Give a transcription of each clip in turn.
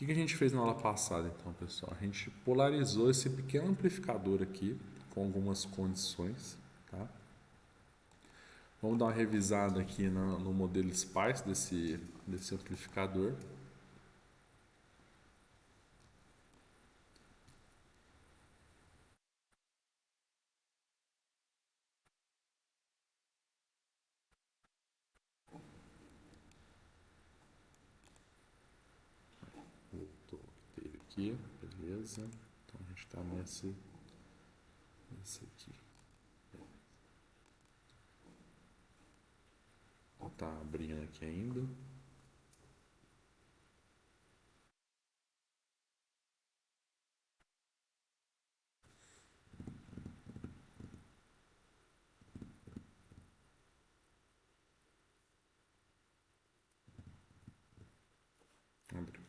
que a gente fez na aula passada, então, pessoal? A gente polarizou esse pequeno amplificador aqui com algumas condições, tá? Vamos dar uma revisada aqui no modelo SPICE desse amplificador. Voltou o que teve aqui, beleza. Então a gente está nesse aqui. Tá abrindo aqui ainda. Abriu.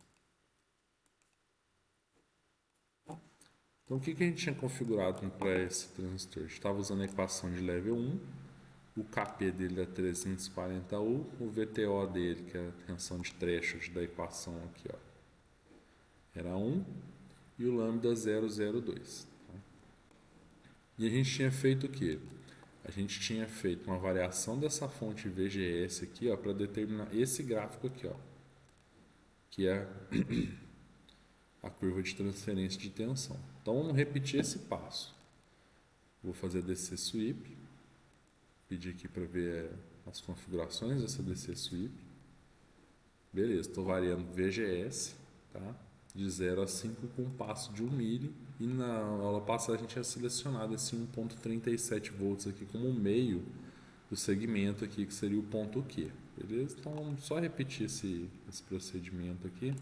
Então o que a gente tinha configurado para esse transistor? A gente estava usando a equação de level 1, o KP dele é 340U, o VTO dele, que é a tensão de threshold da equação aqui, ó, era 1 e o lambda 002. Tá? E a gente tinha feito o quê? A gente tinha feito uma variação dessa fonte VGS aqui, ó, para determinar esse gráfico aqui, ó, que é a curva de transferência de tensão. Então vamos repetir esse passo. Vou fazer DC sweep, pedir aqui para ver as configurações dessa DC sweep. Beleza, estou variando VGS, tá? De 0 a 5 com um passo de 1 milli, e na aula passada a gente tinha selecionado esse 1.37 volts aqui como meio do segmento aqui, que seria o ponto Q. Beleza? Então vamos só repetir esse procedimento aqui.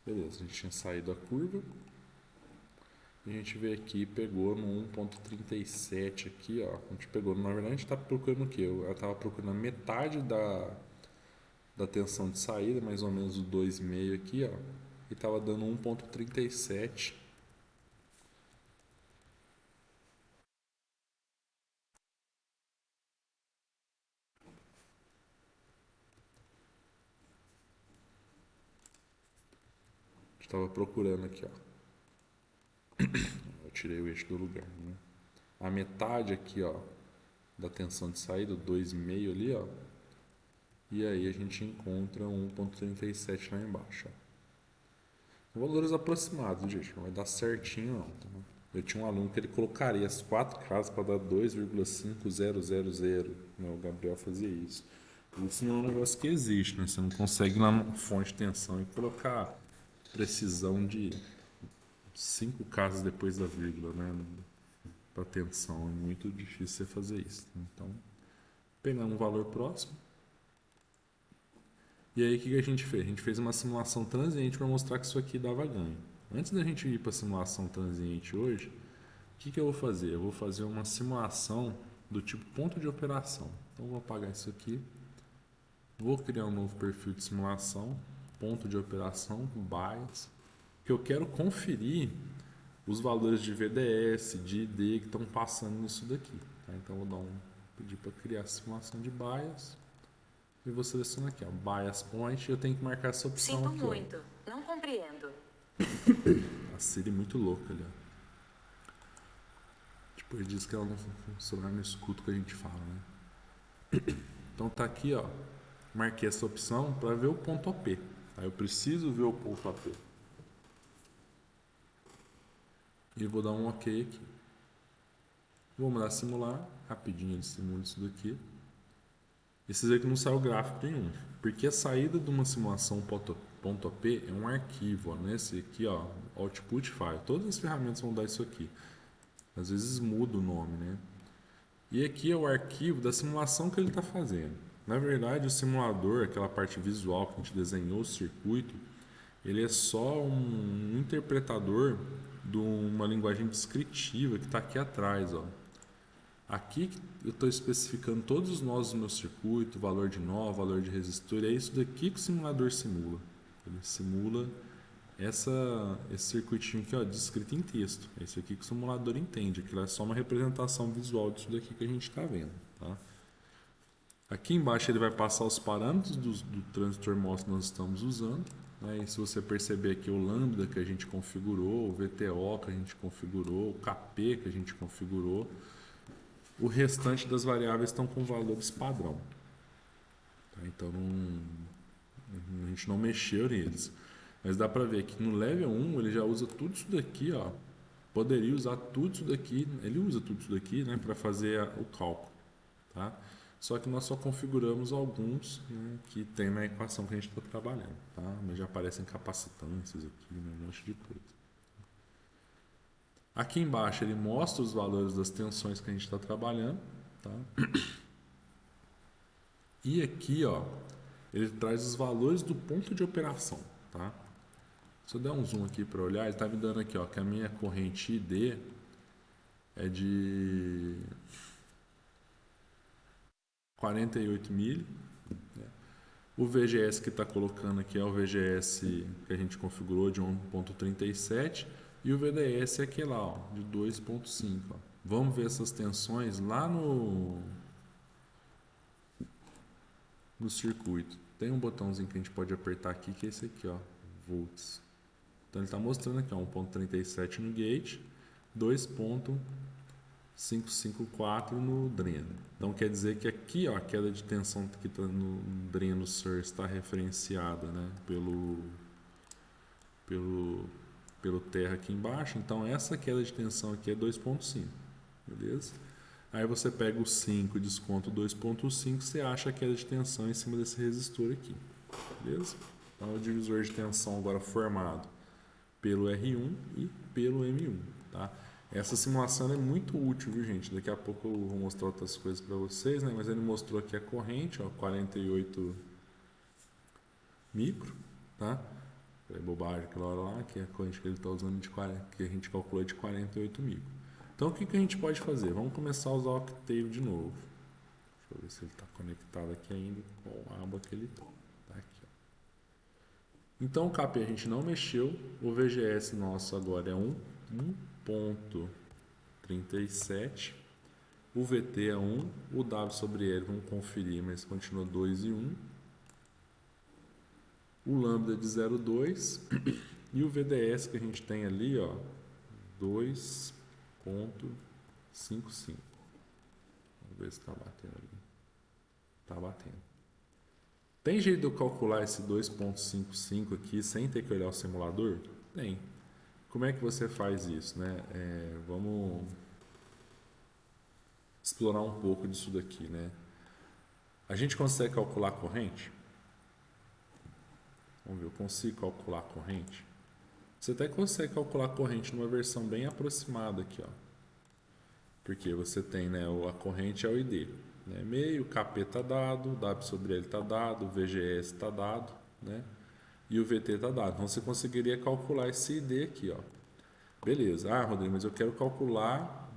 Beleza, a gente tinha saído a curva. A gente veio aqui e pegou no 1.37 aqui, ó. A gente pegou, na verdade a gente está procurando o quê? Eu estava procurando a metade da tensão de saída, mais ou menos o 2,5 aqui, ó. E estava dando 1.37. Estava procurando aqui, ó. Eu tirei o eixo do lugar, né? A metade aqui, ó, da tensão de saída, 2,5 ali, ó. E aí a gente encontra 1.37 lá embaixo, ó. Valores aproximados, gente, não vai dar certinho não, tá? Eu tinha um aluno que ele colocaria as 4 casas para dar 2,5000, né? O Gabriel fazia isso. Isso não é um negócio que existe, né? Você não consegue ir lá na fonte de tensão e colocar precisão de 5 casas depois da vírgula, né? Para tensão, é muito difícil você fazer isso. Então, pegamos um valor próximo. E aí o que a gente fez? A gente fez uma simulação transiente para mostrar que isso aqui dava ganho. Antes da gente ir para a simulação transiente hoje, o que eu vou fazer? Eu vou fazer uma simulação do tipo ponto de operação. Então eu vou apagar isso aqui. Vou criar um novo perfil de simulação, ponto de operação, bias, que eu quero conferir os valores de VDS, de ID que estão passando nisso daqui. Tá? Então eu vou pedir para criar a simulação de bias e vou selecionar aqui, ó, bias point, e eu tenho que marcar essa opção. Sinto aqui, muito, ó. não compreendo. A Siri muito louca ali, ó. Depois diz que ela não funciona, não escuta o que a gente fala, né? Então tá aqui, ó. Marquei essa opção para ver o ponto AP. Aí eu preciso ver o ponto AP. E vou dar um OK aqui. Vou mandar simular. Rapidinho ele simula isso daqui. E vocês veem que não saiu gráfico nenhum. Porque a saída de uma simulação ponto AP é um arquivo. Ó, nesse aqui, ó, output file. Todas as ferramentas vão dar isso aqui. Às vezes muda o nome, né? E aqui é o arquivo da simulação que ele está fazendo. Na verdade, o simulador, aquela parte visual que a gente desenhou, o circuito, ele é só um interpretador de uma linguagem descritiva que está aqui atrás, ó. Aqui eu estou especificando todos os nós do meu circuito, valor de nó, valor de resistor, e é isso daqui que o simulador simula. Ele simula esse circuitinho aqui, ó, descrito em texto. É isso aqui que o simulador entende. Aquilo é só uma representação visual disso daqui que a gente está vendo. Tá? Aqui embaixo ele vai passar os parâmetros do transistor MOS que nós estamos usando. Né? E se você perceber aqui o lambda que a gente configurou, o VTO que a gente configurou, o KP que a gente configurou, o restante das variáveis estão com valores padrão. Tá? Então a gente não mexeu neles. Mas dá para ver que no level 1 ele já usa tudo isso daqui, ó. Poderia usar tudo isso daqui, ele usa tudo isso daqui, né, para fazer o cálculo, tá? Só que nós só configuramos alguns, né, que tem na equação que a gente está trabalhando, tá? Mas já aparecem capacitâncias aqui, né, um monte de coisa. Aqui embaixo ele mostra os valores das tensões que a gente está trabalhando, tá? E aqui, ó, ele traz os valores do ponto de operação, tá? Se eu der um zoom aqui para olhar, ele está me dando aqui, ó, que a minha corrente ID é de 48 milho. Né? O VGS que está colocando aqui é o VGS que a gente configurou de 1.37 e o VDS é aquele lá, ó, de 2.5. Vamos ver essas tensões lá no circuito. Tem um botãozinho que a gente pode apertar aqui que é esse aqui, ó, volts. Então ele está mostrando aqui, ó, 1.37 no gate, 2.554 no dreno. Então quer dizer que aqui, ó, a queda de tensão que está no dreno source está referenciada, né, pelo terra aqui embaixo. Então essa queda de tensão aqui é 2.5, beleza? Aí você pega o 5 e desconta o 2.5, você acha a queda de tensão em cima desse resistor aqui, beleza? Então o divisor de tensão agora formado pelo R1 e pelo M1, tá? Essa simulação é muito útil, viu, gente? Daqui a pouco eu vou mostrar outras coisas para vocês, né? Mas ele mostrou aqui a corrente, ó, 48 micro, tá? É bobagem aquela hora lá, que é a corrente que ele está usando de 40, que a gente calculou de 48 micro. Então o que a gente pode fazer? Vamos começar a usar o Octave de novo. Deixa eu ver se ele está conectado aqui ainda com a aba que ele está. Tá aqui, ó. Então o KP a gente não mexeu, o VGS nosso agora é 1.37, o VT é 1, o W sobre L vamos conferir, mas continua 2 e 1, o lambda é de 0,2 e o VDS que a gente tem ali, ó, 2.55. Vamos ver se está batendo ali. Está batendo. Tem jeito de eu calcular esse 2.55 aqui sem ter que olhar o simulador? Tem. Como é que você faz isso, né? Vamos explorar um pouco disso daqui, né? A gente consegue calcular a corrente? Vamos ver, eu consigo calcular a corrente? Você até consegue calcular a corrente numa versão bem aproximada aqui, ó. Porque você tem, né, a corrente é o ID, né? Meio, o KP está dado, o W sobre L está dado, o VGS está dado, né? E o VT está dado. Então você conseguiria calcular esse ID aqui, ó. Beleza. Ah, Rodrigo, mas eu quero calcular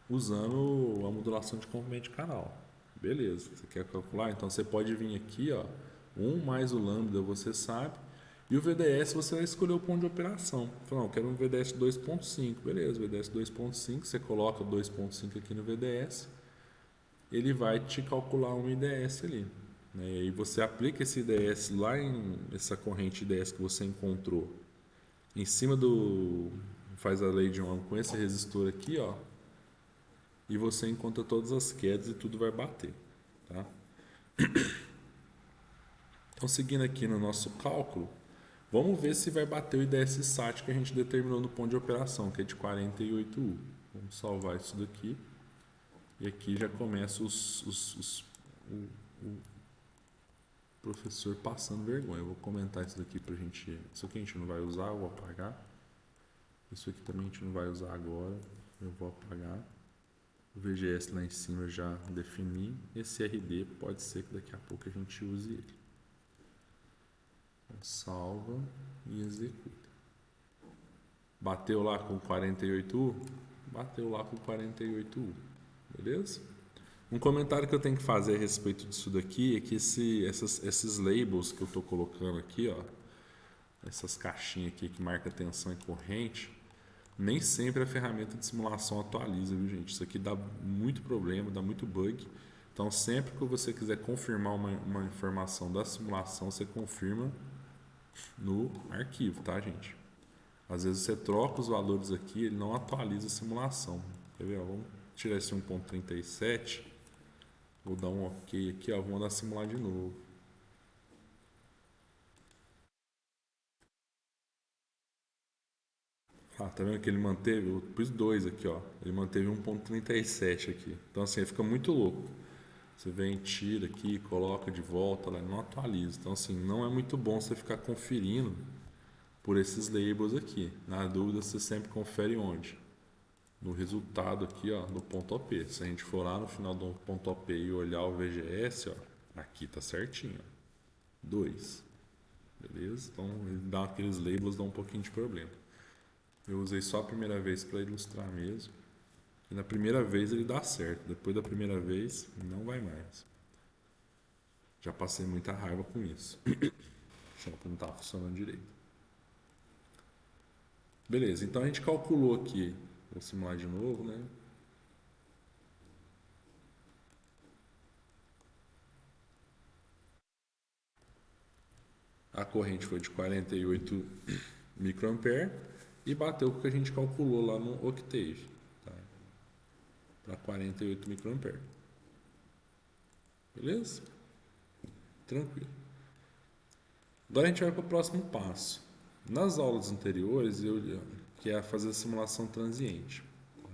usando a modulação de comprimento de canal. Beleza. Você quer calcular? Então você pode vir aqui, ó, 1 mais o lambda, você sabe. E o VDS você vai escolher o ponto de operação. Fala, não, eu quero um VDS 2.5. Beleza, VDS 2.5, você coloca 2.5 aqui no VDS, ele vai te calcular um IDS ali. Né? E aí você aplica esse IDS lá essa corrente IDS que você encontrou em cima do... faz a lei de Ohm com esse resistor aqui, ó, e você encontra todas as quedas e tudo vai bater. Tá? Então, seguindo aqui no nosso cálculo, vamos ver se vai bater o IDS SAT que a gente determinou no ponto de operação, que é de 48U. Vamos salvar isso daqui. E aqui já começa o professor passando vergonha. Eu vou comentar isso daqui pra gente. Isso aqui a gente não vai usar, eu vou apagar. Isso aqui também a gente não vai usar agora, eu vou apagar. O VGS lá em cima eu já defini. Esse RD pode ser que daqui a pouco a gente use ele. Então, salva e executa. Bateu lá com 48U? Bateu lá com 48U. Beleza? Um comentário que eu tenho que fazer a respeito disso daqui é que esses labels que eu estou colocando aqui, ó, essas caixinhas aqui que marca tensão e corrente, nem sempre a ferramenta de simulação atualiza, viu, gente? Isso aqui dá muito problema, dá muito bug. Então, sempre que você quiser confirmar uma informação da simulação, você confirma no arquivo, tá, gente? Às vezes você troca os valores aqui, ele não atualiza a simulação. Quer ver? Ó, vamos tirar esse 1.37, vou dar um OK aqui, ó, vou mandar simular de novo. Ah, tá vendo que ele manteve? Eu pus 2 aqui, ó. Ele manteve 1.37 aqui. Então, assim, fica muito louco. Você vem, tira aqui, coloca de volta, ela não atualiza. Então, assim, não é muito bom você ficar conferindo por esses labels aqui. Na dúvida, você sempre confere onde? No resultado aqui, ó, do ponto OP. Se a gente for lá no final do ponto OP e olhar o VGS, ó, aqui tá certinho, ó. 2. Beleza? Então, ele dá aqueles labels, dá um pouquinho de problema. Eu usei só a primeira vez para ilustrar mesmo. E na primeira vez ele dá certo. Depois da primeira vez, não vai mais. Já passei muita raiva com isso. Achando que não estava funcionando direito. Beleza, então a gente calculou aqui. Vou simular de novo, né? A corrente foi de 48 microampere e bateu com o que a gente calculou lá no Octave, tá? Para 48 microampere. Beleza? Tranquilo. Agora a gente vai para o próximo passo. Nas aulas anteriores, que é fazer a simulação transiente, tá?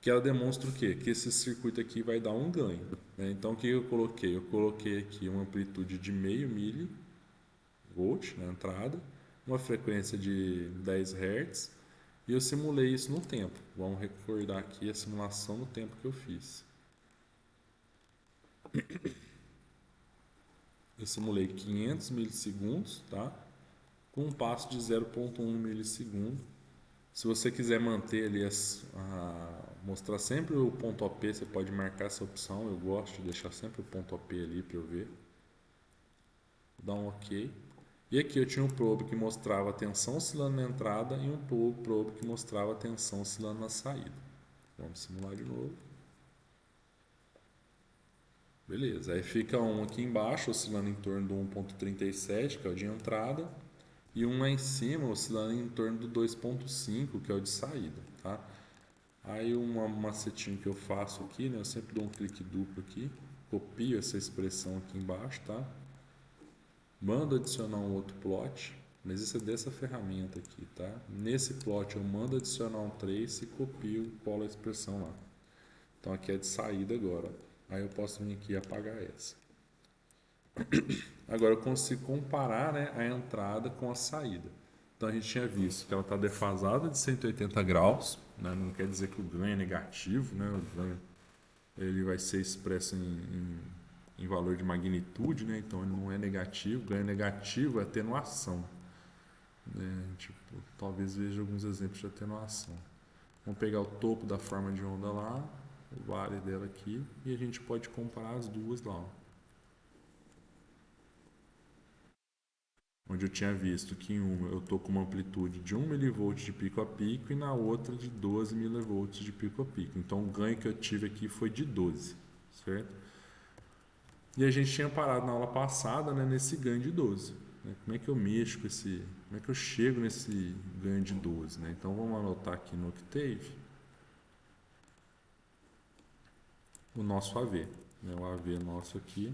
Que ela demonstra o quê? Que esse circuito aqui vai dar um ganho, né? Então, o que eu coloquei? Eu coloquei aqui uma amplitude de meio milivolt na entrada, uma frequência de 10 Hz e eu simulei isso no tempo. Vamos recordar aqui a simulação no tempo que eu fiz. Eu simulei 500 milissegundos, tá? Com um passo de 0,1 milissegundo. Se você quiser manter ali, mostrar sempre o ponto OP, você pode marcar essa opção. Eu gosto de deixar sempre o ponto OP ali para eu ver. Dá um OK. E aqui eu tinha um probe que mostrava a tensão oscilando na entrada e um probe que mostrava a tensão oscilando na saída. Vamos simular de novo. Beleza, aí fica um aqui embaixo oscilando em torno do 1.37, que é o de entrada, e um lá em cima oscilando em torno do 2.5, que é o de saída, tá? Aí um macetinho que eu faço aqui, né? Eu sempre dou um clique duplo aqui, copio essa expressão aqui embaixo, tá? Mando adicionar um outro plot, mas isso é dessa ferramenta aqui, tá? Nesse plot eu mando adicionar um trace e copio e colo a expressão lá. Então aqui é de saída agora, ó. Aí eu posso vir aqui e apagar essa. Agora eu consigo comparar, né, a entrada com a saída. Então a gente tinha visto que ela está defasada de 180 graus, né? Não quer dizer que o ganho é negativo, né? O ganho ele vai ser expresso em valor de magnitude, né? Então ele não é negativo. O ganho negativo é atenuação, né? Tipo, talvez veja alguns exemplos de atenuação. Vamos pegar o topo da forma de onda lá, o vale dela aqui, e a gente pode comparar as duas lá, ó. Onde eu tinha visto que em uma eu estou com uma amplitude de 1 mV de pico a pico e na outra de 12 mV de pico a pico. Então o ganho que eu tive aqui foi de 12, certo? E a gente tinha parado na aula passada, né, nesse ganho de 12. Né? Como é que eu mexo com esse... Como é que eu chego nesse ganho de 12? Né? Então vamos anotar aqui no Octave o nosso AV. Né? O AV nosso aqui...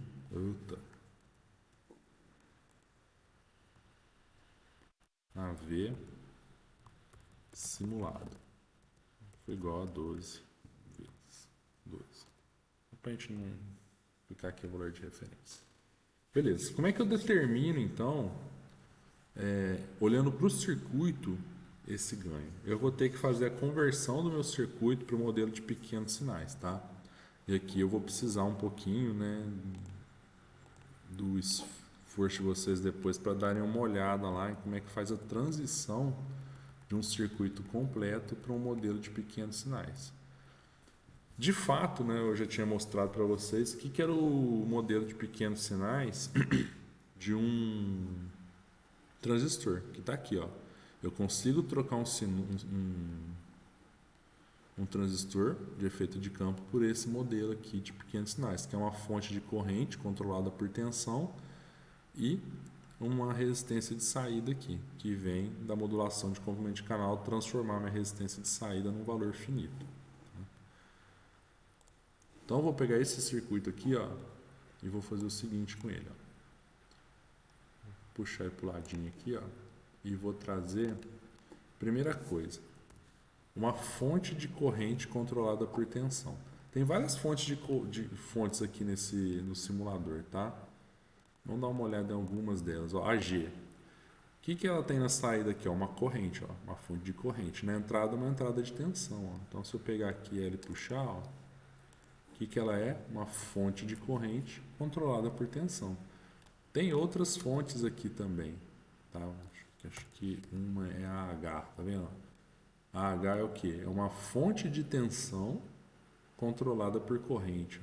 AV simulado foi igual a 12 vezes 12. Para a gente não ficar aqui o valor de referência. Beleza. Como é que eu determino, então, olhando para o circuito, esse ganho? Eu vou ter que fazer a conversão do meu circuito para o modelo de pequenos sinais, tá? E aqui eu vou precisar um pouquinho, né, do esforço de vocês depois para darem uma olhada lá em como é que faz a transição de um circuito completo para um modelo de pequenos sinais. De fato, né, eu já tinha mostrado para vocês que era o modelo de pequenos sinais de um transistor, que está aqui, ó. Eu consigo trocar um transistor de efeito de campo por esse modelo aqui de pequenos sinais, que é uma fonte de corrente controlada por tensão e uma resistência de saída aqui, que vem da modulação de comprimento de canal, transformar minha resistência de saída num valor finito. Então eu vou pegar esse circuito aqui, ó, e vou fazer o seguinte com ele, ó. Puxar ele para o ladinho aqui, ó, e vou trazer, primeira coisa, uma fonte de corrente controlada por tensão. Tem várias fontes de fontes aqui no simulador, tá? Vamos dar uma olhada em algumas delas. Ó, a G. O que ela tem na saída aqui? Ó? Uma corrente, ó, uma fonte de corrente. Na entrada, uma entrada de tensão. Ó. Então, se eu pegar aqui ela e puxar, ó, o que ela é? Uma fonte de corrente controlada por tensão. Tem outras fontes aqui também. Tá? Acho que uma é a H, tá vendo? A H é o que? É uma fonte de tensão controlada por corrente.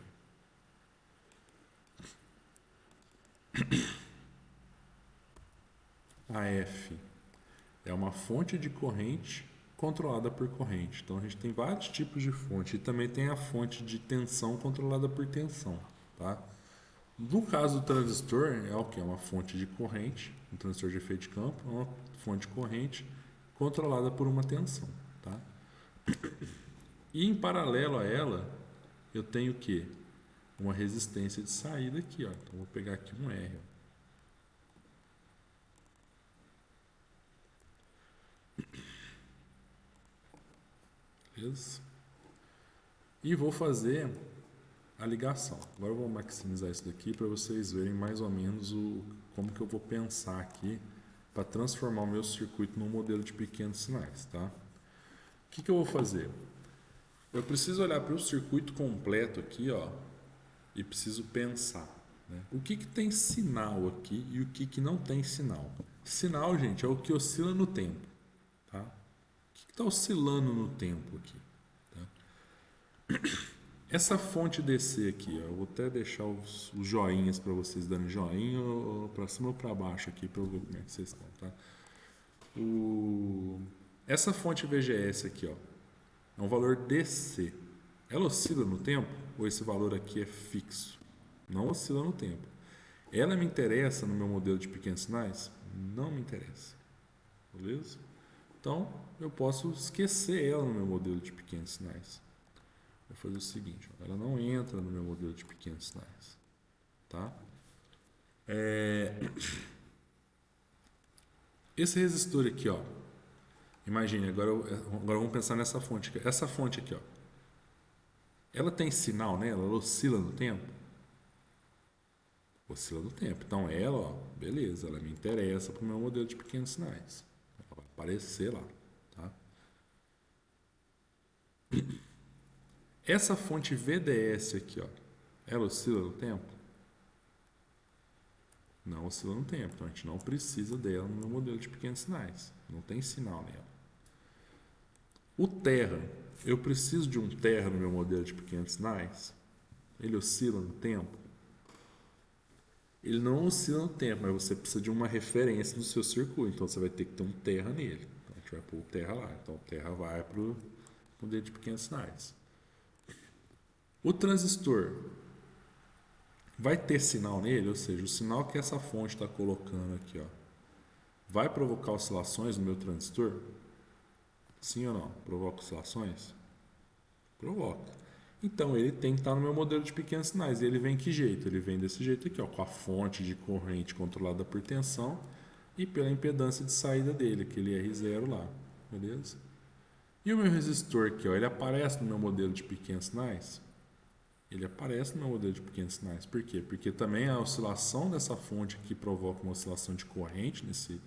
A F é uma fonte de corrente controlada por corrente. Então a gente tem vários tipos de fonte e também tem a fonte de tensão controlada por tensão, tá? No caso do transistor é o que? É uma fonte de corrente, um transistor de efeito de campo, é uma fonte de corrente controlada por uma tensão, tá? E em paralelo a ela eu tenho o que? Uma resistência de saída aqui, ó. Então vou pegar aqui um R, ó. Beleza? E vou fazer a ligação. Agora eu vou maximizar isso daqui para vocês verem mais ou menos como que eu vou pensar aqui para transformar o meu circuito num modelo de pequenos sinais, tá? O que eu vou fazer? Eu preciso olhar para o circuito completo aqui, ó, e preciso pensar, né? O que tem sinal aqui e o que não tem sinal. Sinal, gente, é o que oscila no tempo, tá? O que está oscilando no tempo aqui? Essa fonte DC aqui, ó, eu vou até deixar os joinhas para vocês darem joinha para cima ou para baixo aqui para eu ver como é que vocês estão, tá? Essa fonte VGS aqui, ó, é um valor DC. Ela oscila no tempo ou esse valor aqui é fixo? Não oscila no tempo. Ela me interessa no meu modelo de pequenos sinais? Não me interessa. Beleza? Então, eu posso esquecer ela no meu modelo de pequenos sinais. Vou fazer o seguinte, ó, ela não entra no meu modelo de pequenos sinais, tá? Esse resistor aqui, ó, imagine, agora vamos pensar nessa fonte aqui. Essa fonte aqui, ó, ela tem sinal nela? Ela oscila no tempo? Oscila no tempo. Então ela, ó, beleza, ela me interessa para o meu modelo de pequenos sinais. Ela vai aparecer lá, tá? Essa fonte VDS aqui, ó, ela oscila no tempo? Não oscila no tempo, então a gente não precisa dela no meu modelo de pequenos sinais. Não tem sinal nela. O terra, eu preciso de um terra no meu modelo de pequenos sinais? Ele oscila no tempo? Ele não oscila no tempo, mas você precisa de uma referência no seu circuito, então você vai ter que ter um terra nele. Então a gente vai pôr o terra lá, então o terra vai para o modelo de pequenos sinais. O transistor vai ter sinal nele, ou seja, o sinal que essa fonte está colocando aqui, ó, vai provocar oscilações no meu transistor? Sim ou não? Provoca oscilações? Provoca. Então ele tem que estar no meu modelo de pequenos sinais. E ele vem que jeito? Ele vem desse jeito aqui, ó, com a fonte de corrente controlada por tensão e pela impedância de saída dele, aquele R0 lá. Beleza? E o meu resistor aqui, ó, ele aparece no meu modelo de pequenos sinais? Ele aparece no meu modelo de pequenos sinais. Por quê? Porque também a oscilação dessa fonte aqui provoca uma oscilação de corrente nesse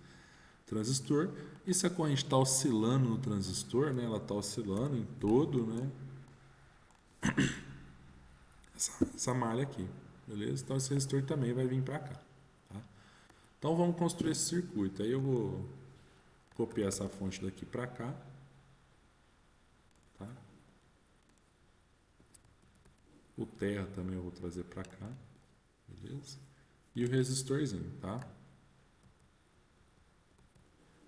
transistor. E se a corrente está oscilando no transistor, né, ela está oscilando em todo, né, essa malha aqui. Beleza? Então esse resistor também vai vir para cá. Tá? Então vamos construir esse circuito. Aí eu vou copiar essa fonte daqui para cá. Tá? O terra também eu vou trazer para cá. Beleza? E o resistorzinho, tá?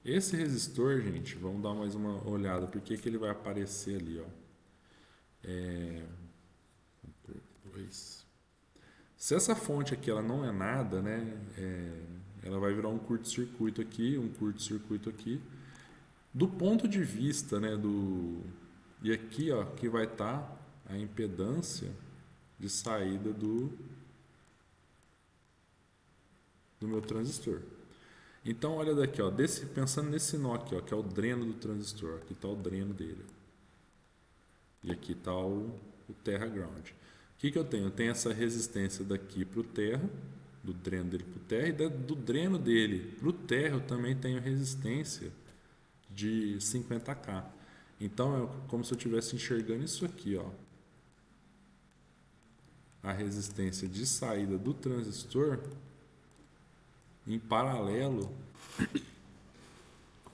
Esse resistor, gente, vamos dar mais uma olhada, porque que ele vai aparecer ali, ó. Dois. Se essa fonte aqui ela não é nada, né, ela vai virar um curto-circuito aqui, um curto-circuito aqui. Do ponto de vista, né, e aqui, ó, que vai estar a impedância de saída do meu transistor. Então, olha daqui, ó, pensando nesse nó aqui, ó, que é o dreno do transistor. Aqui está o dreno dele. E aqui está o terra ground. O que eu tenho? Eu tenho essa resistência daqui para o terra, do dreno dele para o terra, e do dreno dele para o terra eu também tenho resistência de 50K. Então, é como se eu estivesse enxergando isso aqui, ó. A resistência de saída do transistor em paralelo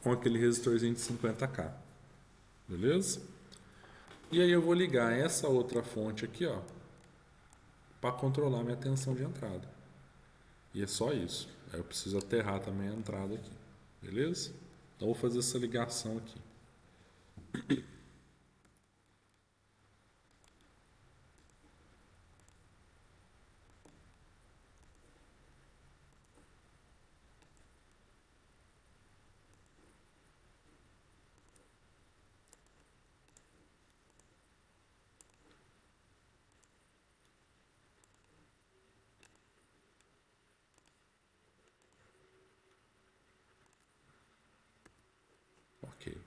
com aquele resistorzinho de 50K. Beleza? E aí eu vou ligar essa outra fonte aqui, ó, para controlar minha tensão de entrada. E é só isso. Aí eu preciso aterrar também a entrada aqui. Beleza? Então eu vou fazer essa ligação aqui. Ok.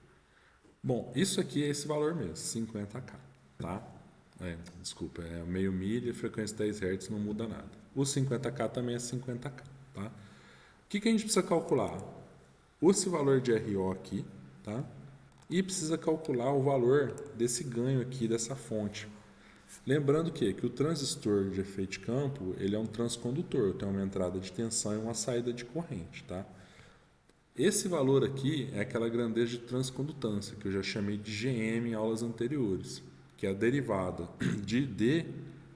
Bom, isso aqui é esse valor mesmo, 50K, tá? Desculpa, é meio milha, frequência 10 Hz, não muda nada. O 50K também é 50K, tá? O que a gente precisa calcular? Esse valor de RO aqui, tá? E precisa calcular o valor desse ganho aqui dessa fonte. Lembrando que o transistor de efeito de campo ele é um transcondutor, tem uma entrada de tensão e uma saída de corrente, tá? Esse valor aqui é aquela grandeza de transcondutância que eu já chamei de GM em aulas anteriores, que é a derivada de D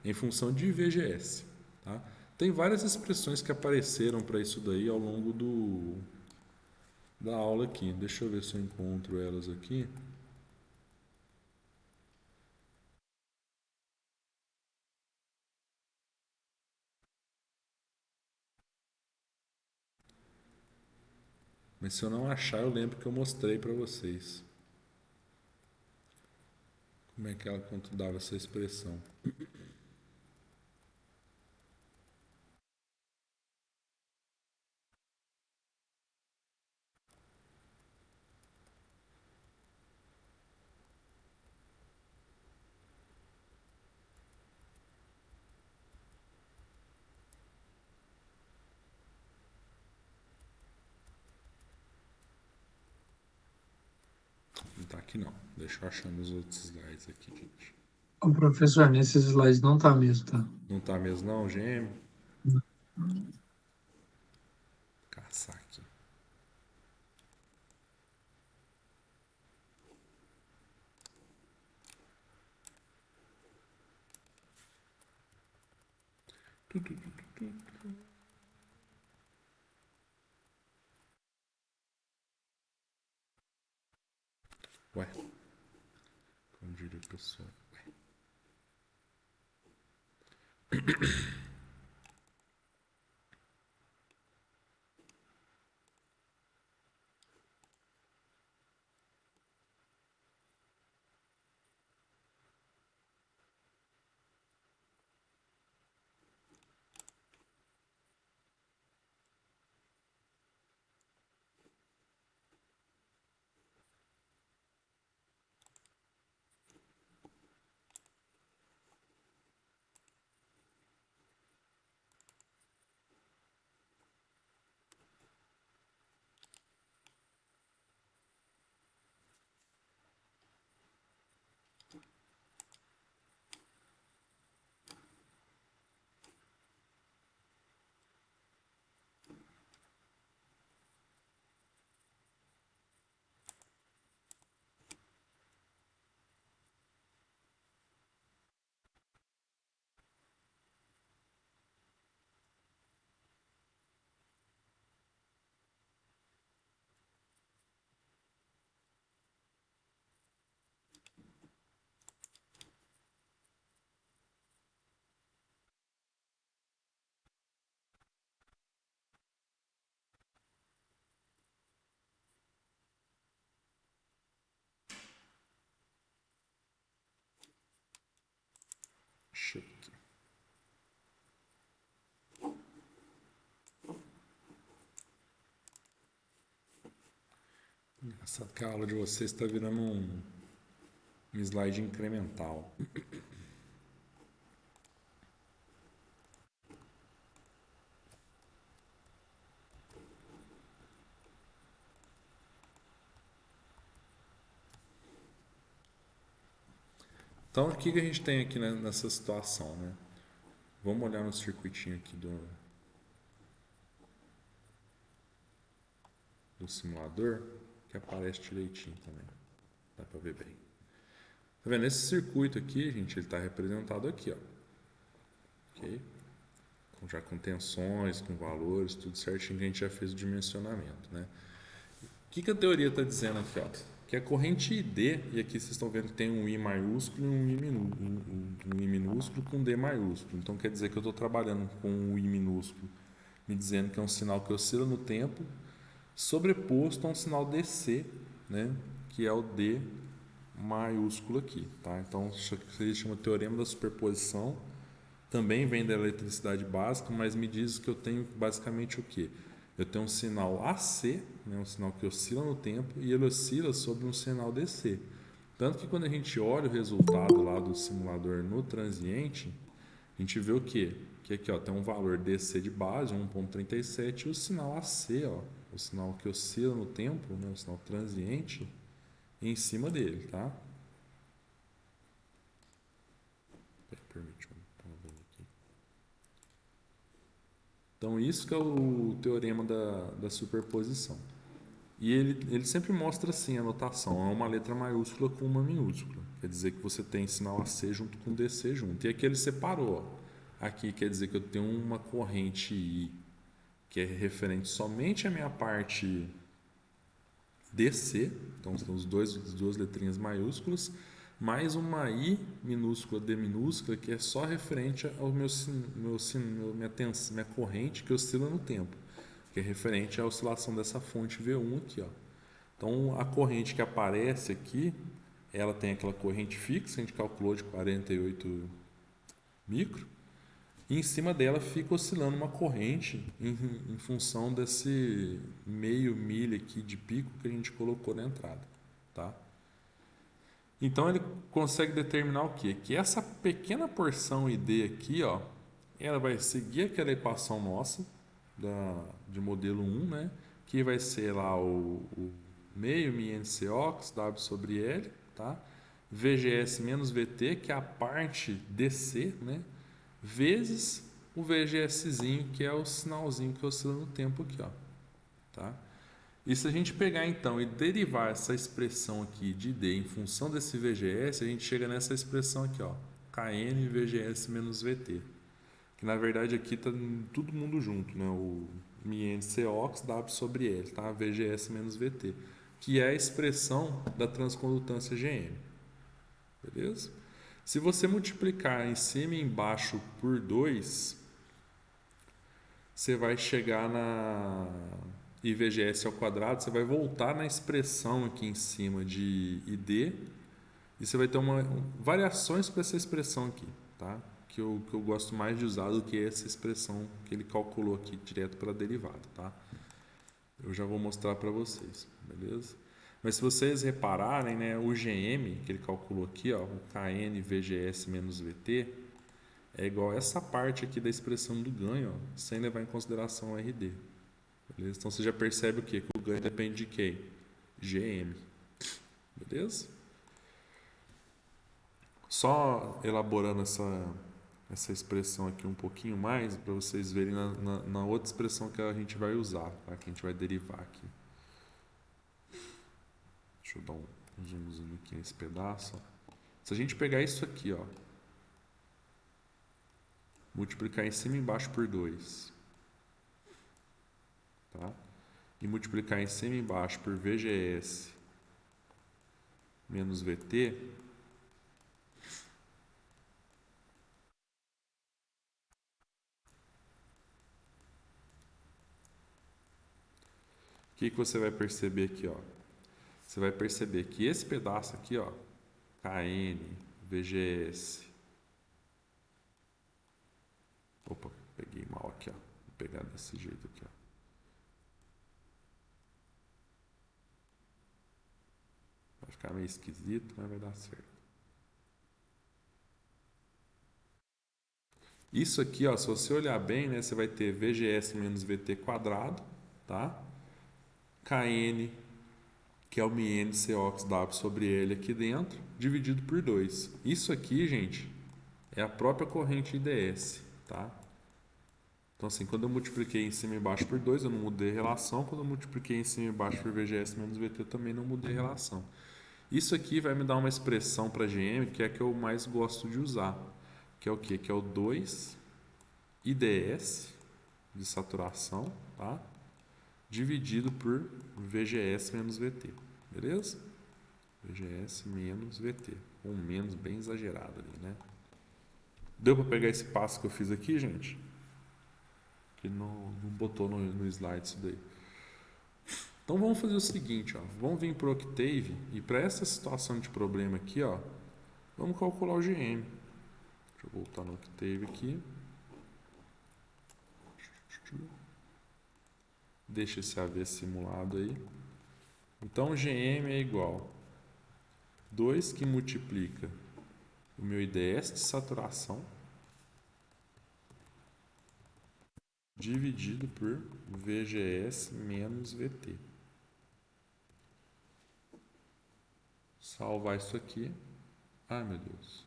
em função de VGS. Tá? Tem várias expressões que apareceram para isso daí ao longo da aula aqui. Deixa eu ver se eu encontro elas aqui. Mas se eu não achar, eu lembro que eu mostrei para vocês. Como é que ela quanto dava essa expressão? Não está aqui não. Deixa eu achar nos outros slides aqui, gente. O professor, nesses slides não tá mesmo, tá? Não está mesmo não, GM? Caçar aqui. Ué, como diria o pessoal. Engraçado que a aula de vocês está virando um slide incremental. Então, o que a gente tem aqui nessa situação, né? Vamos olhar no circuitinho aqui do simulador, que aparece direitinho também. Dá para ver bem. Tá vendo? Esse circuito aqui, gente, ele está representado aqui, ó. Ok? Já com tensões, com valores, tudo certinho que a gente já fez o dimensionamento, né? O que a teoria está dizendo aqui, ó? Que a corrente ID, e aqui vocês estão vendo que tem um I maiúsculo e um I minúsculo com D maiúsculo. Então quer dizer que eu estou trabalhando com o I minúsculo, me dizendo que é um sinal que oscila no tempo, sobreposto a um sinal DC, né? Que é o D maiúsculo aqui, tá? Então isso aqui se chama teorema da superposição. Também vem da eletricidade básica, mas me diz que eu tenho basicamente o quê? Eu tenho um sinal AC, né, um sinal que oscila no tempo, e ele oscila sobre um sinal DC. Tanto que quando a gente olha o resultado lá do simulador no transiente, a gente vê o quê? Que aqui ó, tem um valor DC de base, 1,37, e o sinal AC, ó, o sinal que oscila no tempo, né, o sinal transiente, em cima dele, tá? Permite eu aqui. Então, isso que é o teorema da superposição. E ele sempre mostra assim a notação. É uma letra maiúscula com uma minúscula. Quer dizer que você tem sinal AC junto com DC junto. E aqui ele separou. Ó. Aqui quer dizer que eu tenho uma corrente I que é referente somente à minha parte DC. Então, são as duas letrinhas maiúsculas. Mais uma I minúscula, D minúscula, que é só referente ao minha corrente que oscila no tempo, que é referente à oscilação dessa fonte V1 aqui. Ó. Então, a corrente que aparece aqui, ela tem aquela corrente fixa, a gente calculou de 48 micro, e em cima dela fica oscilando uma corrente em função desse meio milha aqui de pico que a gente colocou na entrada. Tá? Então ele consegue determinar o quê? Que essa pequena porção ID aqui, ó, ela vai seguir aquela equação nossa de modelo 1, né? Que vai ser lá o meio μNCox, W sobre L, tá? VGS menos VT, que é a parte DC, né? Vezes o VGSzinho, que é o sinalzinho que oscila no tempo aqui, ó, tá? E se a gente pegar então e derivar essa expressão aqui de D em função desse VGS, a gente chega nessa expressão aqui, ó, Kn VGS menos VT. Que na verdade aqui está todo mundo junto, né? O μNCox W sobre L, tá? VGS menos VT, que é a expressão da transcondutância GM. Beleza? Se você multiplicar em cima e embaixo por 2, você vai chegar na IVGS ao quadrado, você vai voltar na expressão aqui em cima de ID e você vai ter variações para essa expressão aqui, tá? Que eu gosto mais de usar do que essa expressão que ele calculou aqui direto para a derivada, tá? Eu já vou mostrar para vocês, beleza? Mas se vocês repararem, né, o GM que ele calculou aqui, ó, o KN VGS menos VT, é igual a essa parte aqui da expressão do ganho, ó, sem levar em consideração o RD. Beleza? Então você já percebe o quê? Que o ganho depende de quem? GM. Beleza? Só elaborando essa expressão aqui um pouquinho mais, para vocês verem na outra expressão que a gente vai usar, tá? Que a gente vai derivar aqui. Deixa eu dar um zoomzinho aqui nesse pedaço. Ó. Se a gente pegar isso aqui, ó, multiplicar em cima e embaixo por 2, tá? E multiplicar em cima e embaixo por VGS menos VT, o que você vai perceber aqui, ó? Você vai perceber que esse pedaço aqui, ó, KN, VGS. Opa, peguei mal aqui, ó. Vou pegar desse jeito aqui, ó. ficar meio esquisito, mas vai dar certo. Isso aqui, ó, se você olhar bem, né, você vai ter VGS menos VT quadrado, tá? KN, que é o μn CoxW sobre L aqui dentro, dividido por 2. Isso aqui, gente, é a própria corrente IDS, tá? Então, assim, quando eu multipliquei em cima e embaixo por 2, eu não mudei a relação. Quando eu multipliquei em cima e embaixo por VGS menos VT, eu também não mudei a relação. Isso aqui vai me dar uma expressão para GM, que é a que eu mais gosto de usar, que é o quê? Que é o 2 IDS de saturação, tá? Dividido por VGS menos VT, beleza? VGS menos VT, um menos bem exagerado ali, né? Deu para pegar esse passo que eu fiz aqui, gente? Que não botou no slide isso daí. Então vamos fazer o seguinte, ó. Vamos vir para o Octave e para essa situação de problema aqui, ó, vamos calcular o GM. Deixa eu voltar no Octave aqui. Deixa esse AV simulado aí. Então GM é igual 2 que multiplica o meu IDS de saturação dividido por VGS menos VT. Salvar isso aqui. Ai, meu Deus.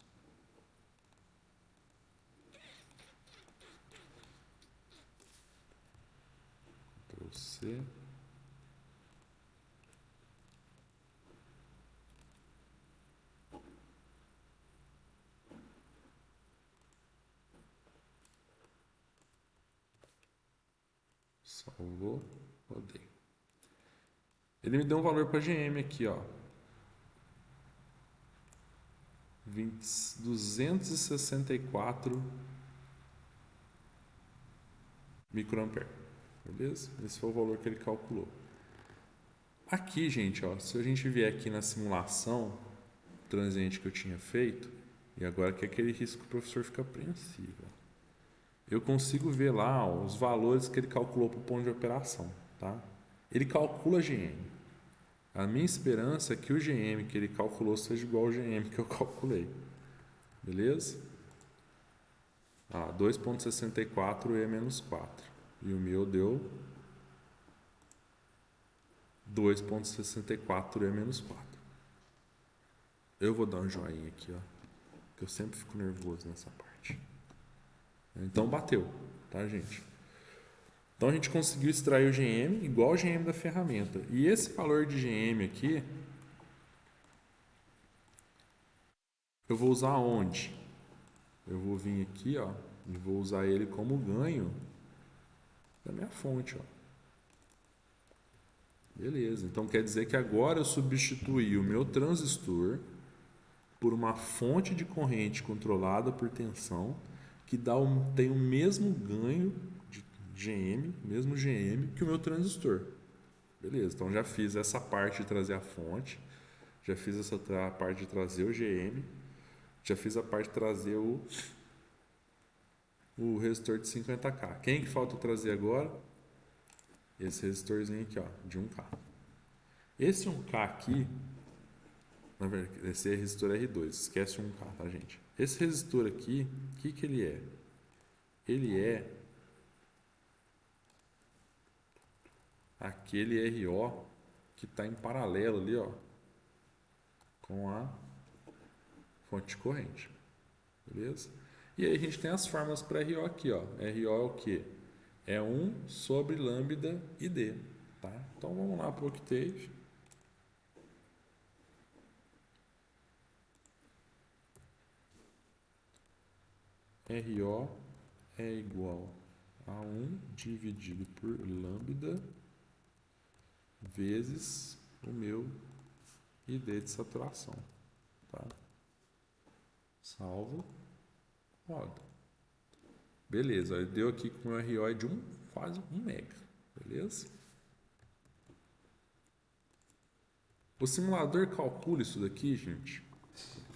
Ctrl C. Salvou. Rodei. Ele me deu um valor para GM aqui, ó. 264 microampere. Beleza? Esse foi o valor que ele calculou. Aqui, gente, ó, se a gente vier aqui na simulação transiente que eu tinha feito, e agora que é aquele risco que o professor fica apreensivo, eu consigo ver lá, ó, os valores que ele calculou para o ponto de operação, tá? Ele calcula GM. A minha esperança é que o GM que ele calculou seja igual ao GM que eu calculei. Beleza? 2.64 E menos 4. E o meu deu 2.64 E menos 4. Eu vou dar um joinha aqui, ó. Que eu sempre fico nervoso nessa parte. Então bateu, tá, gente? Então a gente conseguiu extrair o GM igual ao GM da ferramenta. E esse valor de GM aqui, eu vou usar onde? Eu vou vir aqui, ó, e vou usar ele como ganho da minha fonte, ó. Beleza, então quer dizer que agora eu substituí o meu transistor por uma fonte de corrente controlada por tensão que tem o mesmo ganho de GM, mesmo GM que o meu transistor. Beleza, então já fiz essa parte de trazer a fonte, já fiz essa parte de trazer o GM, já fiz a parte de trazer o resistor de 50K. Quem que falta trazer agora? Esse resistorzinho aqui, ó, de 1K. Esse 1K aqui, na verdade, esse é resistor R2, esquece o 1K, tá, gente? Esse resistor aqui, o que ele é? Ele é aquele RO que está em paralelo ali, ó, com a fonte de corrente. Beleza? E aí a gente tem as fórmulas para RO aqui, ó. RO é o quê? É 1 sobre lambda ID, tá? Então vamos lá para o Octave. RO é igual a 1 dividido por lambda vezes o meu ID de saturação, tá? Salvo, roda. Beleza, ele deu aqui com o RO de quase 1 mega, beleza? O simulador calcula isso daqui, gente.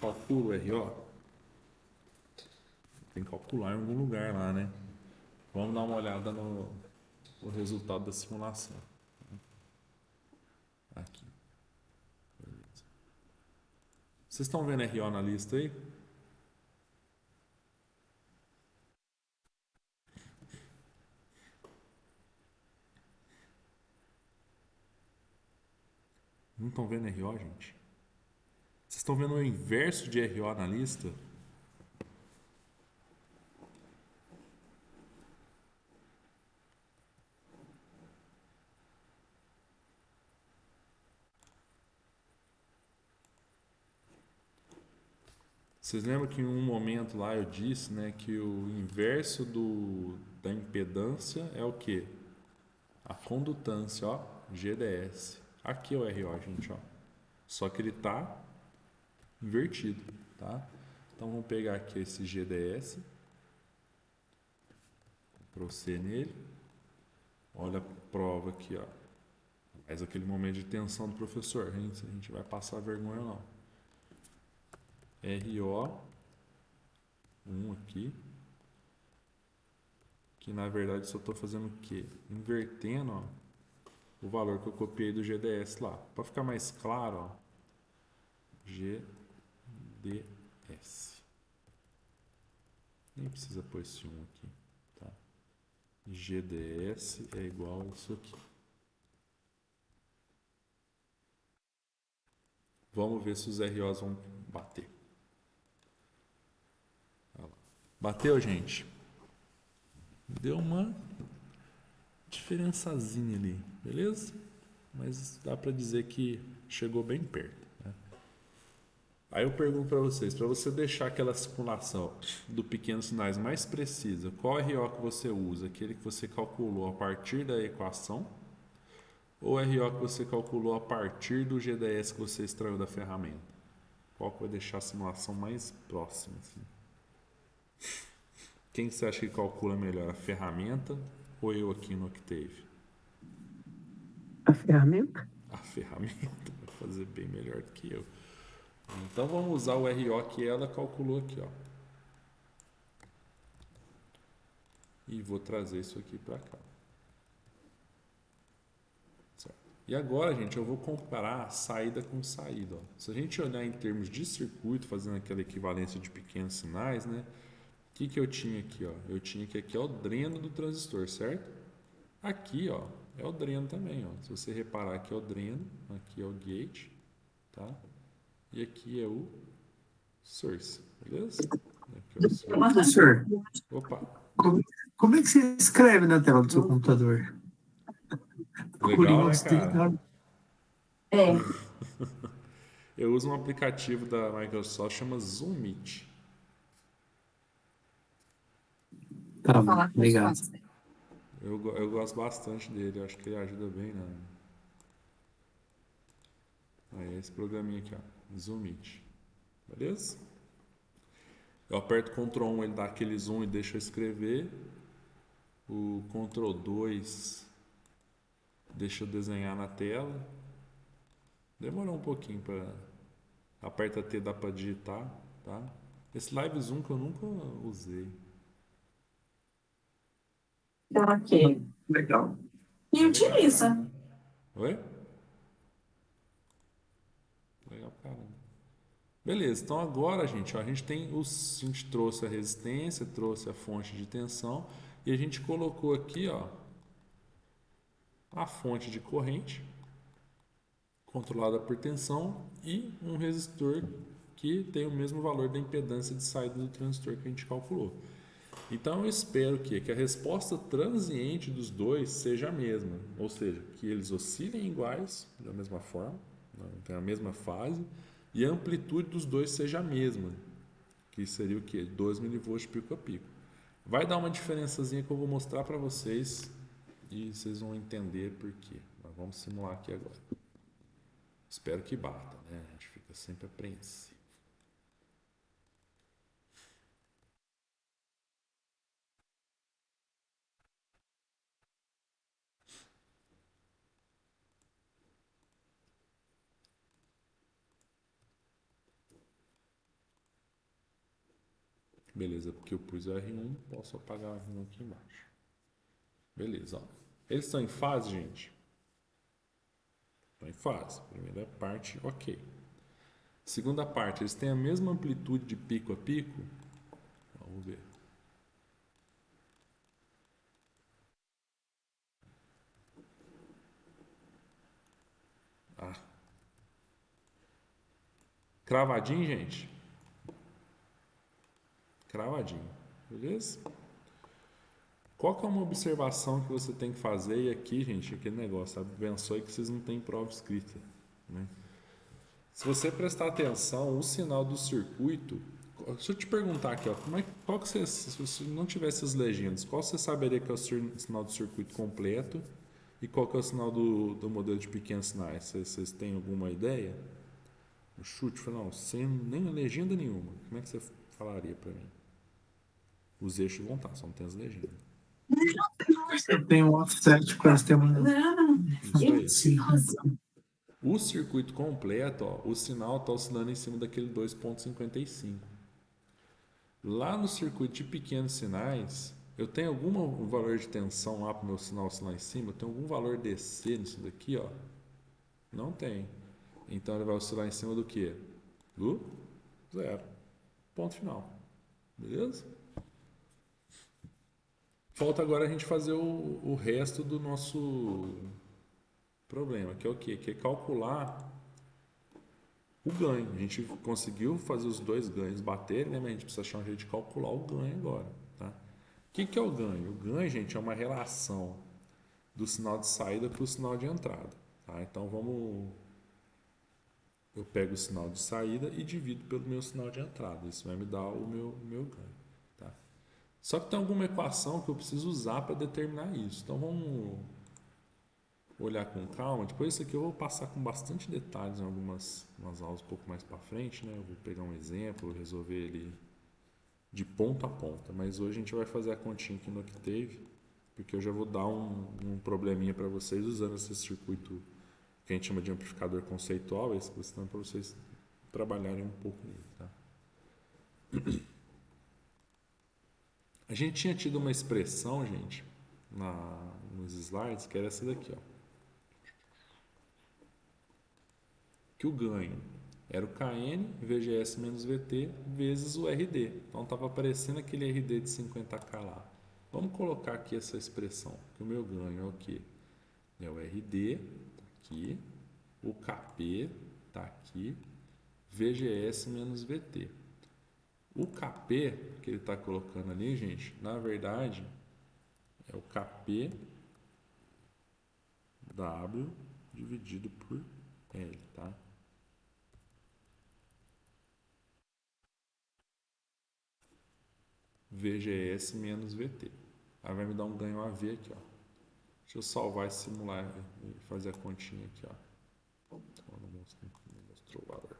Calcula o RO. Tem que calcular em algum lugar lá, né? Vamos dar uma olhada no resultado da simulação. Aqui. Beleza. Vocês estão vendo RO na lista aí? Não estão vendo RO, gente? Vocês estão vendo o inverso de RO na lista? Vocês lembram que em um momento lá eu disse, né, que o inverso da impedância é o quê? A condutância, ó, GDS. Aqui é o RO, gente, ó. Só que ele está invertido, tá? Então vamos pegar aqui esse GDS, Ctrl C nele. Olha a prova aqui, ó. Faz aquele momento de tensão do professor. A gente vai passar vergonha não. RO 1 aqui. Que na verdade só estou fazendo o quê? Invertendo, ó, o valor que eu copiei do GDS lá. Para ficar mais claro, ó, GDS. Nem precisa pôr esse 1 aqui, tá? GDS é igual a isso aqui. Vamos ver se os ROs vão bater. Bateu, gente? Deu uma diferençazinha ali, beleza? Mas dá para dizer que chegou bem perto. Né? Aí eu pergunto para vocês, para você deixar aquela simulação do pequenos sinais mais precisa, qual RO que você usa? Aquele que você calculou a partir da equação ou RO que você calculou a partir do GDS que você extraiu da ferramenta? Qual que vai deixar a simulação mais próxima? Assim? Quem você acha que calcula melhor, a ferramenta ou eu aqui no Octave? A ferramenta? A ferramenta vai fazer bem melhor do que eu. Então vamos usar o RO que ela calculou aqui, ó. E vou trazer isso aqui para cá. Certo. E agora, gente, eu vou comparar saída com saída. Ó. Se a gente olhar em termos de circuito, fazendo aquela equivalência de pequenos sinais, né? O que eu tinha aqui, ó? Eu tinha que aqui é o dreno do transistor, certo? Aqui, ó, é o dreno também, ó. Se você reparar, aqui é o dreno, aqui é o gate, tá? E aqui é o source, beleza? Aqui é o source. Professor, Opa, como, como é que você escreve na tela do seu computador? legal, né, Curioso, tem cara? nada. É. Eu uso um aplicativo da Microsoft chama Zoom Meet. Tá bom, legal. Eu gosto bastante dele, eu acho que ele ajuda bem, né? Aí esse programinha aqui, ó, Zoom Meet. Beleza? Eu aperto Ctrl 1, ele dá aquele zoom e deixa eu escrever. O Ctrl 2 deixa eu desenhar na tela. Demorou um pouquinho para... Aperta T, dá para digitar, tá? Esse Live Zoom que eu nunca usei. Ok, legal. E utiliza. Oi? Legal, caramba. Beleza, então agora, gente, ó, a gente trouxe a resistência, trouxe a fonte de tensão e a gente colocou aqui, ó, a fonte de corrente controlada por tensão e um resistor que tem o mesmo valor da impedância de saída do transistor que a gente calculou. Então eu espero que a resposta transiente dos dois seja a mesma, ou seja, que eles oscilem iguais, da mesma forma, tem a mesma fase, e a amplitude dos dois seja a mesma, que seria o quê? 2 mV pico a pico. Vai dar uma diferençazinha que eu vou mostrar para vocês e vocês vão entender por quê. Mas vamos simular aqui agora. Espero que bata, né? A gente fica sempre apreensivo. Beleza, porque eu pus o R1, posso apagar o R1 aqui embaixo. Beleza, ó. Eles estão em fase, gente? Estão em fase. Primeira parte, ok. Segunda parte, eles têm a mesma amplitude de pico a pico? Vamos ver. Ah. Cravadinho, gente? Cravadinho. Beleza? Qual que é uma observação que você tem que fazer? E aqui, gente, aquele negócio, abençoe que vocês não têm prova escrita, né? Se você prestar atenção, o sinal do circuito. Deixa eu te perguntar aqui, ó, qual que você, se você não tivesse as legendas, qual você saberia que é o sinal do circuito completo e qual que é o sinal do modelo de pequenos sinais? Vocês têm alguma ideia? O chute, não, sem nem legenda nenhuma. Como é que você falaria para mim? Os eixos vão estar, só não tem as legendas. Eu tenho um offset para ter um. Isso aí. Sim. O circuito completo, ó, o sinal está oscilando em cima daquele 2,55. Lá no circuito de pequenos sinais, eu tenho algum valor de tensão lá para o meu sinal oscilar em cima? Tem algum valor DC nisso daqui, ó? Não tem. Então ele vai oscilar em cima do quê? Do zero. Ponto final. Beleza? Falta agora a gente fazer o resto do nosso problema, que é o quê? Que é calcular o ganho. A gente conseguiu fazer os dois ganhos baterem, né? Mas a gente precisa achar um jeito de calcular o ganho agora. Tá? O que é o ganho? O ganho, gente, é uma relação do sinal de saída para o sinal de entrada. Tá? Então vamos. Eu pego o sinal de saída e divido pelo meu sinal de entrada. Isso vai me dar o meu ganho. Tá? Só que tem alguma equação que eu preciso usar para determinar isso. Então vamos olhar com calma. Depois isso aqui eu vou passar com bastante detalhes em algumas aulas um pouco mais para frente, né? Eu vou pegar um exemplo, resolver ele de ponta a ponta. Mas hoje a gente vai fazer a continha aqui no Octave, porque eu já vou dar um probleminha para vocês usando esse circuito que a gente chama de amplificador conceitual, esse questão para vocês trabalharem um pouco nele, tá? A gente tinha tido uma expressão, gente, nos slides, que era essa daqui, ó. Que o ganho era o Kn VGS menos VT vezes o RD. Então estava aparecendo aquele RD de 50K lá. Vamos colocar aqui essa expressão, que o meu ganho é o quê? É o RD, tá aqui, o KP, tá aqui, VGS menos VT. O KP que ele está colocando ali, gente, na verdade é o KP W dividido por L, tá? VGS menos VT. Aí vai me dar um ganho AV aqui, ó. Deixa eu salvar e simular e fazer a continha aqui, ó. Então, não mostrou o valor.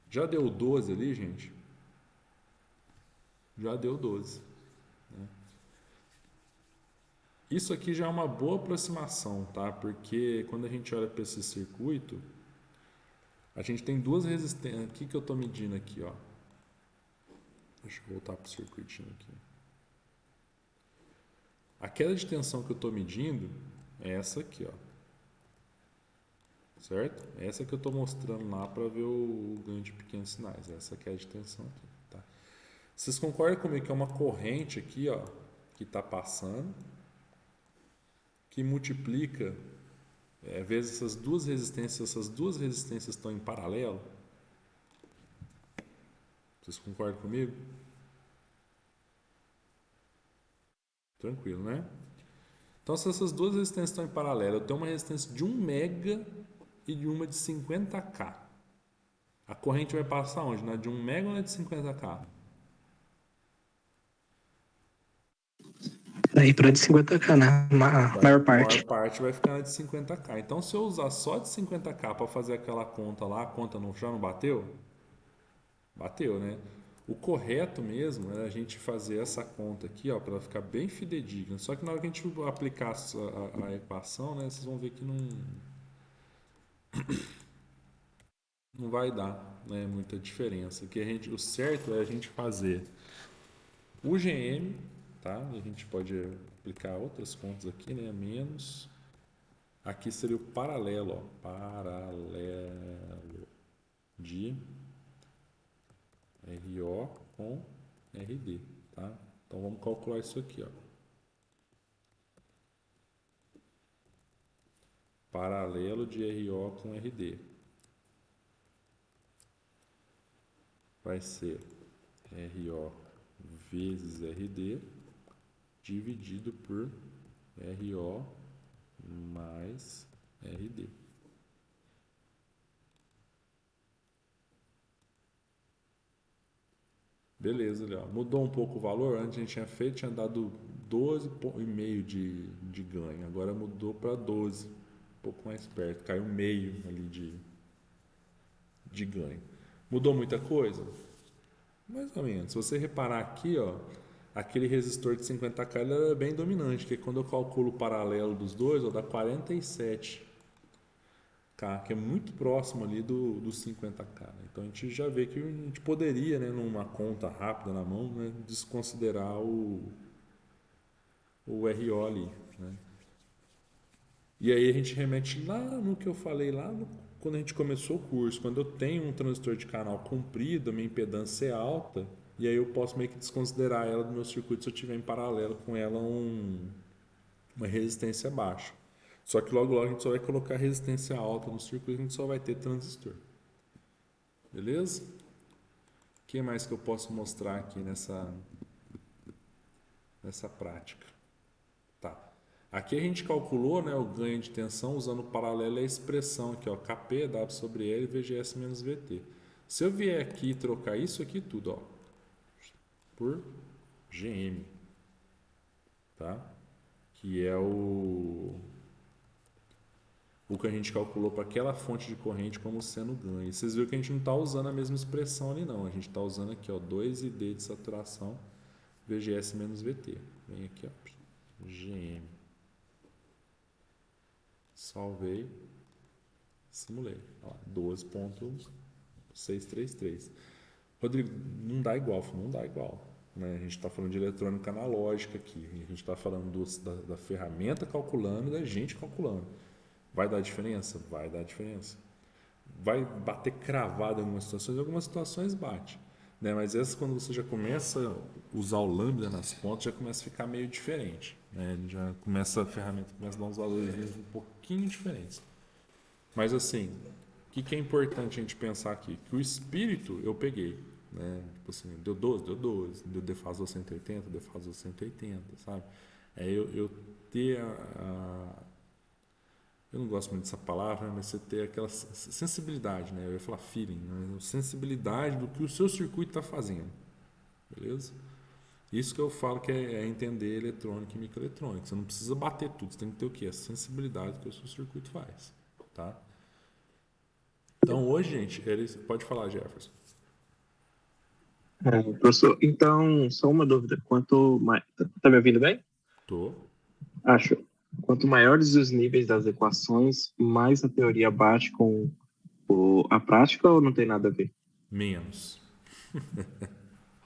Já deu 12 ali, gente? Já deu 12. Né? Isso aqui já é uma boa aproximação, tá? Porque quando a gente olha para esse circuito, a gente tem duas resistências. O que eu estou medindo aqui, ó? Deixa eu voltar para o circuitinho aqui. A queda de tensão que eu estou medindo é essa aqui, ó. Certo? Essa que eu estou mostrando lá para ver o ganho de pequenos sinais. Essa queda de tensão aqui, tá? Vocês concordam comigo que é uma corrente aqui, ó, que está passando, que multiplica vezes essas duas resistências estão em paralelo? Vocês concordam comigo? Tranquilo, né? Então, se essas duas resistências estão em paralelo, eu tenho uma resistência de 1 mega e de uma de 50K. A corrente vai passar onde? Na de 1 mega ou na de 50K? Daí para de 50K, né? Maior A parte. maior parte vai ficar na de 50K. Então, se eu usar só de 50K para fazer aquela conta lá, a conta já não bateu? Bateu, né? O correto mesmo é a gente fazer essa conta aqui, ó, para ela ficar bem fidedigna. Só que na hora que a gente aplicar a equação, né, vocês vão ver que não vai dar, né, muita diferença. O certo é a gente fazer o GM, tá? E a gente pode aplicar outras contas aqui, né? Menos Aqui seria o paralelo, ó, paralelo de RO com RD, tá? Então vamos calcular isso aqui, ó. Paralelo de RO com RD. Vai ser RO vezes RD dividido por RO mais RD. Beleza, Léo. Mudou um pouco o valor. Antes a gente tinha feito, tinha dado 12,5 de ganho. Agora mudou para 12. Um pouco mais perto. Caiu meio ali de ganho. Mudou muita coisa? Mais ou menos. Se você reparar aqui, ó, aquele resistor de 50K ele era bem dominante, porque quando eu calculo o paralelo dos dois, ó, dá 47K, que é muito próximo ali dos 50K. Né? Então a gente já vê que a gente poderia, né, numa conta rápida na mão, né, desconsiderar o RO ali. Né? E aí a gente remete lá no que eu falei quando a gente começou o curso. Quando eu tenho um transistor de canal comprido, a minha impedância é alta, e aí eu posso meio que desconsiderar ela do meu circuito se eu tiver em paralelo com ela uma resistência baixa. Só que logo logo a gente só vai colocar resistência alta no circuito, a gente só vai ter transistor. Beleza? O que mais que eu posso mostrar aqui nessa prática? Tá. Aqui a gente calculou, né, o ganho de tensão usando o paralelo e a expressão aqui, ó, Kp, W sobre L, VGS menos VT. Se eu vier aqui e trocar isso aqui tudo, ó, por GM, tá? Que é o que a gente calculou para aquela fonte de corrente como sendo ganho. E vocês viram que a gente não está usando a mesma expressão ali não, a gente está usando aqui, ó, 2ID de saturação, VGS menos VT. Vem aqui, ó, GM. Salvei, simulei. 12.633. Rodrigo, não dá igual. Não dá igual. Né? A gente está falando de eletrônica analógica aqui. A gente está falando da ferramenta calculando e da gente calculando. Vai dar diferença? Vai dar diferença. Vai bater cravado em algumas situações bate. Né? Mas essas, quando você já começa a usar o lambda nas pontas, já começa a ficar meio diferente. Né? Já começa a ferramenta começa a dar uns valores um pouquinho diferentes. Mas assim, o que é importante a gente pensar aqui? Que o espírito eu peguei. Né? Tipo assim, deu 12, deu defasou 180, defasou 180, sabe? É eu ter eu não gosto muito dessa palavra, mas você ter aquela sensibilidade, né? Eu ia falar feeling, né? Sensibilidade do que o seu circuito está fazendo, beleza? Isso que eu falo que é entender eletrônica e microeletrônica. Você não precisa bater tudo, você tem que ter o quê? A sensibilidade do que o seu circuito faz, tá? Então hoje, gente, pode falar, Jefferson. Professor, então, só uma dúvida. Quanto mais. Tá me ouvindo bem? Tô. Acho. Quanto maiores os níveis das equações, mais a teoria bate com a prática ou não tem nada a ver? Menos.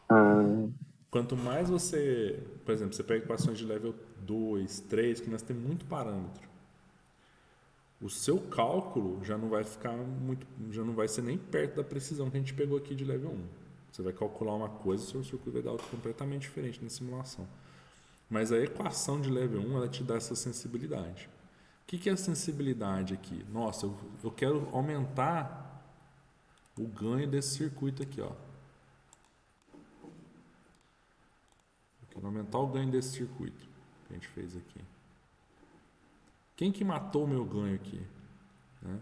Ah, Quanto mais você, por exemplo, você pega equações de level 2, 3, começa a ter muito parâmetro. O seu cálculo já não vai ficar muito, já não vai ser nem perto da precisão que a gente pegou aqui de level 1. Você vai calcular uma coisa, o seu circuito vai dar outra completamente diferente na simulação. Mas a equação de level 1, ela te dá essa sensibilidade. O que é a sensibilidade aqui? Nossa, eu quero aumentar o ganho desse circuito aqui, ó. Eu quero aumentar o ganho desse circuito que a gente fez aqui. Quem que matou o meu ganho aqui? Né?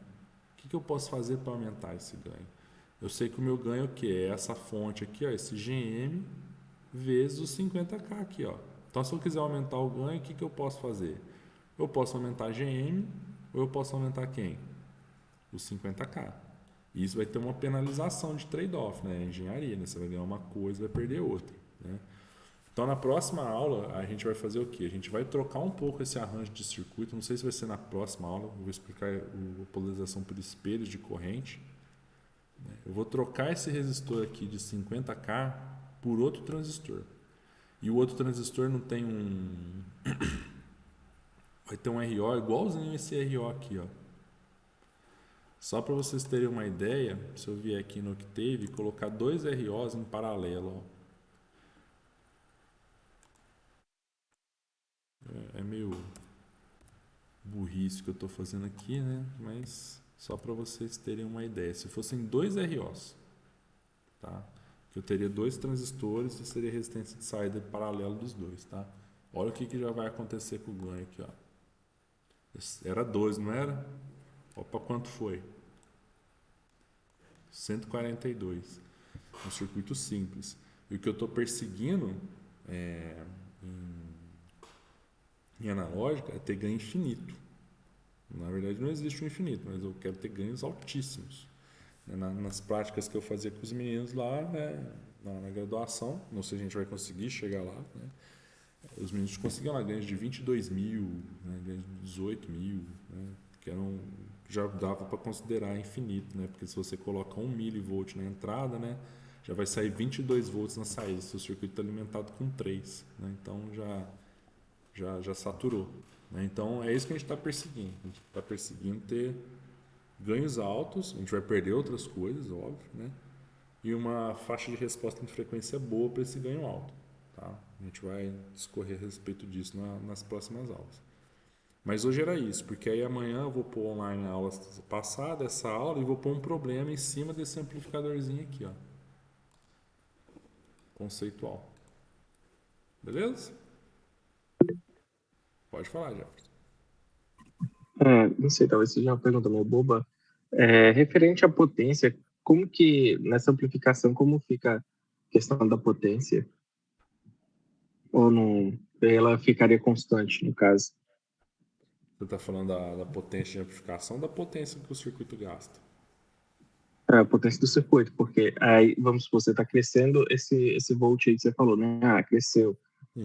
O que eu posso fazer para aumentar esse ganho? Eu sei que o meu ganho é o quê? É essa fonte aqui, ó, esse GM vezes os 50K aqui, ó. Então, se eu quiser aumentar o ganho, o que eu posso fazer? Eu posso aumentar GM ou eu posso aumentar quem? Os 50K. E isso vai ter uma penalização de trade-off, né? Engenharia, né? Você vai ganhar uma coisa e vai perder outra, né? Então, na próxima aula, a gente vai fazer o quê? A gente vai trocar um pouco esse arranjo de circuito. Não sei se vai ser na próxima aula. Eu vou explicar a polarização por espelhos de corrente. Eu vou trocar esse resistor aqui de 50K por outro transistor. E o outro transistor não tem vai ter um RO igualzinho esse RO aqui, ó. Só para vocês terem uma ideia, se eu vier aqui no Octave e colocar dois ROs em paralelo, ó. É meio burrice que eu estou fazendo aqui, né? Mas só para vocês terem uma ideia. Se fossem dois ROs, tá? Que eu teria dois transistores e seria resistência de saída paralelo dos dois, tá? Olha o que já vai acontecer com o ganho aqui, ó. Era 12, não era? Opa, quanto foi? 142. Um circuito simples. E o que eu estou perseguindo em analógica é ter ganho infinito. Na verdade não existe um infinito, mas eu quero ter ganhos altíssimos. Nas práticas que eu fazia com os meninos lá, né, na graduação, não sei se a gente vai conseguir chegar lá, né, os meninos conseguiam lá ganhos de 22 mil, né, ganhos de 18 mil, né, que já dava para considerar infinito, né, porque se você coloca 1 milivolt na entrada, né, já vai sair 22 volts na saída, se o circuito está alimentado com 3, né, então já saturou. Né? Então é isso que a gente está perseguindo. A gente está perseguindo ter ganhos altos, a gente vai perder outras coisas, óbvio, né? E uma faixa de resposta em frequência boa para esse ganho alto. Tá? A gente vai discorrer a respeito disso nas próximas aulas. Mas hoje era isso, porque aí amanhã eu vou pôr online a aula passada, essa aula, e vou pôr um problema em cima desse amplificadorzinho aqui, ó. Conceitual. Beleza? Pode falar, Jefferson. Não sei, talvez seja uma pergunta meio boba. Referente à potência, como que, nessa amplificação, como fica a questão da potência? Ou não, ela ficaria constante, no caso? Você está falando da potência de amplificação, da potência que o circuito gasta. A potência do circuito, porque aí, vamos supor, você está crescendo esse volt aí que você falou, né? Cresceu.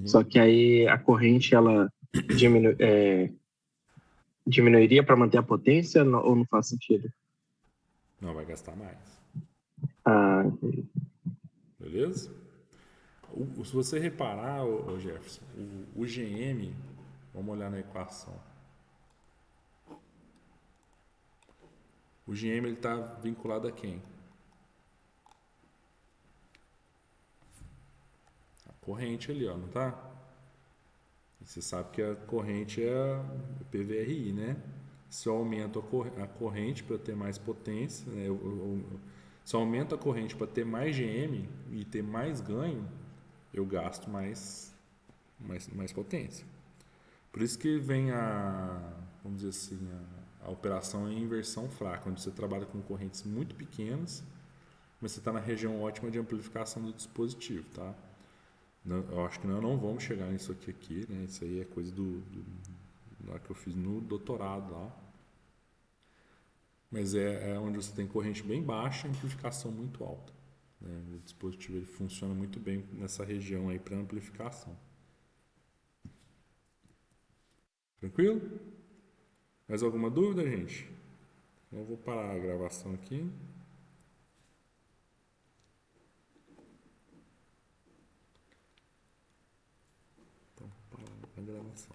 Só que aí a corrente, ela diminuiria para manter a potência ou não faz sentido? Não, vai gastar mais. Entendi. Beleza? Se você reparar, Jefferson, o GM, vamos olhar na equação. O GM está vinculado a quem? A corrente ali, ó, não tá? Você sabe que a corrente é o PVRI, né? Se eu aumento a corrente para ter mais potência, né? Se eu aumento a corrente para ter mais GM e ter mais ganho, eu gasto mais potência. Por isso que vem vamos dizer assim, a operação em inversão fraca, onde você trabalha com correntes muito pequenas, mas você está na região ótima de amplificação do dispositivo, tá? Eu acho que nós não vamos chegar nisso aqui, né? Isso aí é coisa lá que eu fiz no doutorado lá. Mas é onde você tem corrente bem baixa e amplificação muito alta. Né? O dispositivo ele funciona muito bem nessa região aí para amplificação. Tranquilo? Mais alguma dúvida, gente? Então eu vou parar a gravação aqui. Então, parar a gravação.